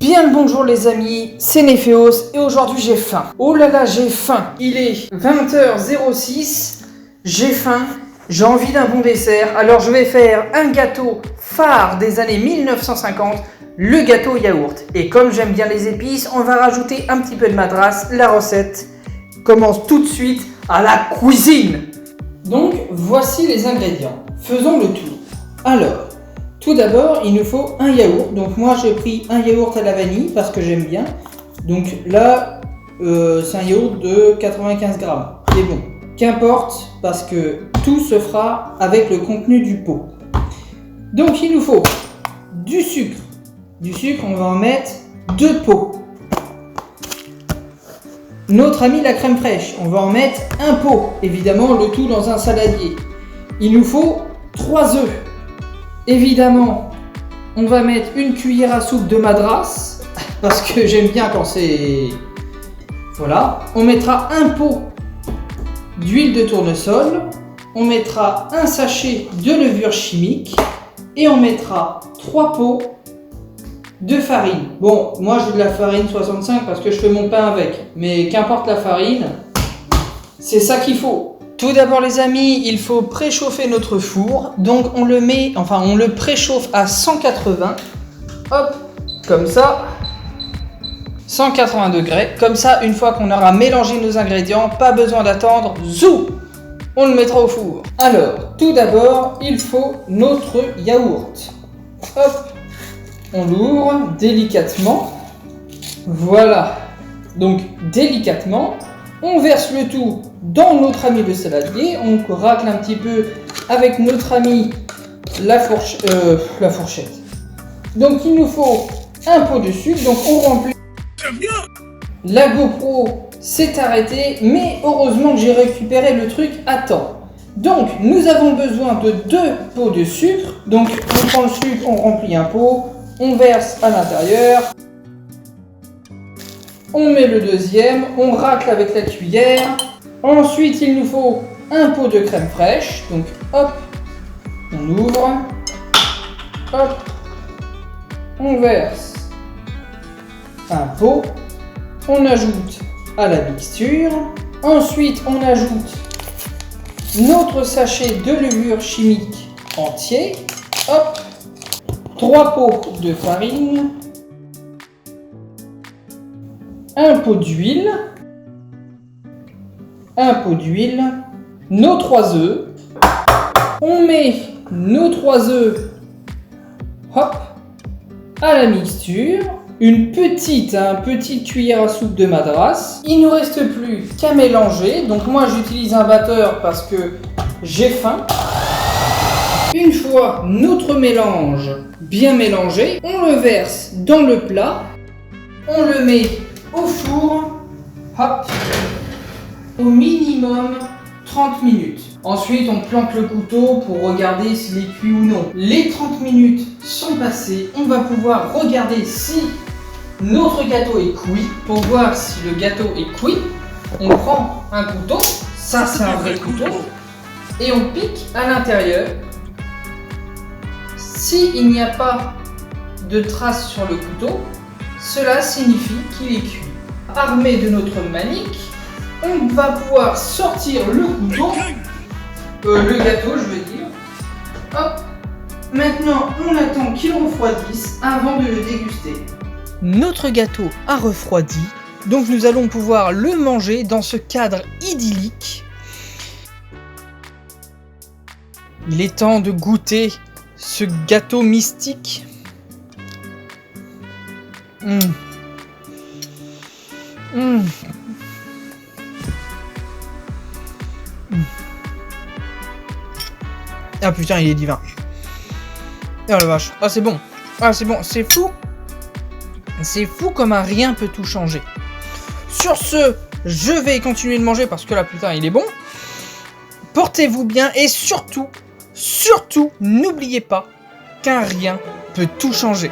Bien le bonjour les amis, c'est Néphéos et aujourd'hui j'ai faim. Oh là là, j'ai faim. Il est 20h06, j'ai faim, j'ai envie d'un bon dessert. Alors je vais faire un gâteau phare des années 1950, le gâteau yaourt. Et comme j'aime bien les épices, on va rajouter un petit peu de madras. La recette commence tout de suite à la cuisine. Donc voici les ingrédients. Faisons le tour. Alors, tout d'abord, il nous faut un yaourt. Donc moi, j'ai pris un yaourt à la vanille parce que j'aime bien. Donc là, c'est un yaourt de 95 grammes. C'est bon. Qu'importe, parce que tout se fera avec le contenu du pot. Donc il nous faut du sucre. Du sucre, on va en mettre 2 pots. Notre ami la crème fraîche, on va en mettre un pot. Évidemment, le tout dans un saladier. Il nous faut 3 œufs. Évidemment, on va mettre une cuillère à soupe de madras, parce que j'aime bien quand c'est... Voilà. On mettra un pot d'huile de tournesol, on mettra un sachet de levure chimique, et on mettra 3 pots de farine. Bon, moi j'ai de la farine 65 parce que je fais mon pain avec, mais qu'importe la farine, c'est ça qu'il faut. Tout d'abord les amis, il faut préchauffer notre four. Donc on le préchauffe à 180. Hop, comme ça. 180 degrés. Comme ça, une fois qu'on aura mélangé nos ingrédients, pas besoin d'attendre. Zou! On le mettra au four. Alors, tout d'abord, il faut notre yaourt. Hop, on l'ouvre délicatement. Voilà. Donc délicatement, on verse le tout dans notre ami le saladier, on racle un petit peu avec notre ami la fourchette. Donc il nous faut un pot de sucre, donc on remplit. La GoPro s'est arrêtée, mais heureusement que j'ai récupéré le truc à temps. Donc nous avons besoin de 2 pots de sucre, donc on prend le sucre, on remplit un pot, on verse à l'intérieur. On met le deuxième, on racle avec la cuillère. Ensuite, il nous faut un pot de crème fraîche. Donc, hop, on ouvre. Hop, on verse un pot. On ajoute à la mixture. Ensuite, on ajoute notre sachet de levure chimique entier. Hop, 3 pots de farine. Un pot d'huile, nos 3 œufs, on met nos 3 œufs, hop, à la mixture, une petite cuillère à soupe de madras. Il ne nous reste plus qu'à mélanger, donc moi j'utilise un batteur parce que j'ai faim. Une fois notre mélange bien mélangé, on le verse dans le plat, on le met au four, hop, au minimum 30 minutes. Ensuite, on plante le couteau pour regarder s'il est cuit ou non. Les 30 minutes sont passées, on va pouvoir regarder si notre gâteau est cuit. Pour voir si le gâteau est cuit, on prend un couteau, ça c'est un vrai couteau, et on pique à l'intérieur. S'il n'y a pas de traces sur le couteau, cela signifie qu'il est cuit. Armé de notre manique, on va pouvoir sortir le couteau, le gâteau je veux dire. Hop. Maintenant on attend qu'il refroidisse avant de le déguster. Notre gâteau a refroidi, donc nous allons pouvoir le manger dans ce cadre idyllique. Il est temps de goûter ce gâteau mystique. Ah putain, il est divin. Oh la vache. Ah c'est bon. Ah c'est bon, c'est fou. C'est fou comme un rien peut tout changer. Sur ce, je vais continuer de manger parce que là putain, il est bon. Portez-vous bien et surtout, n'oubliez pas qu'un rien peut tout changer.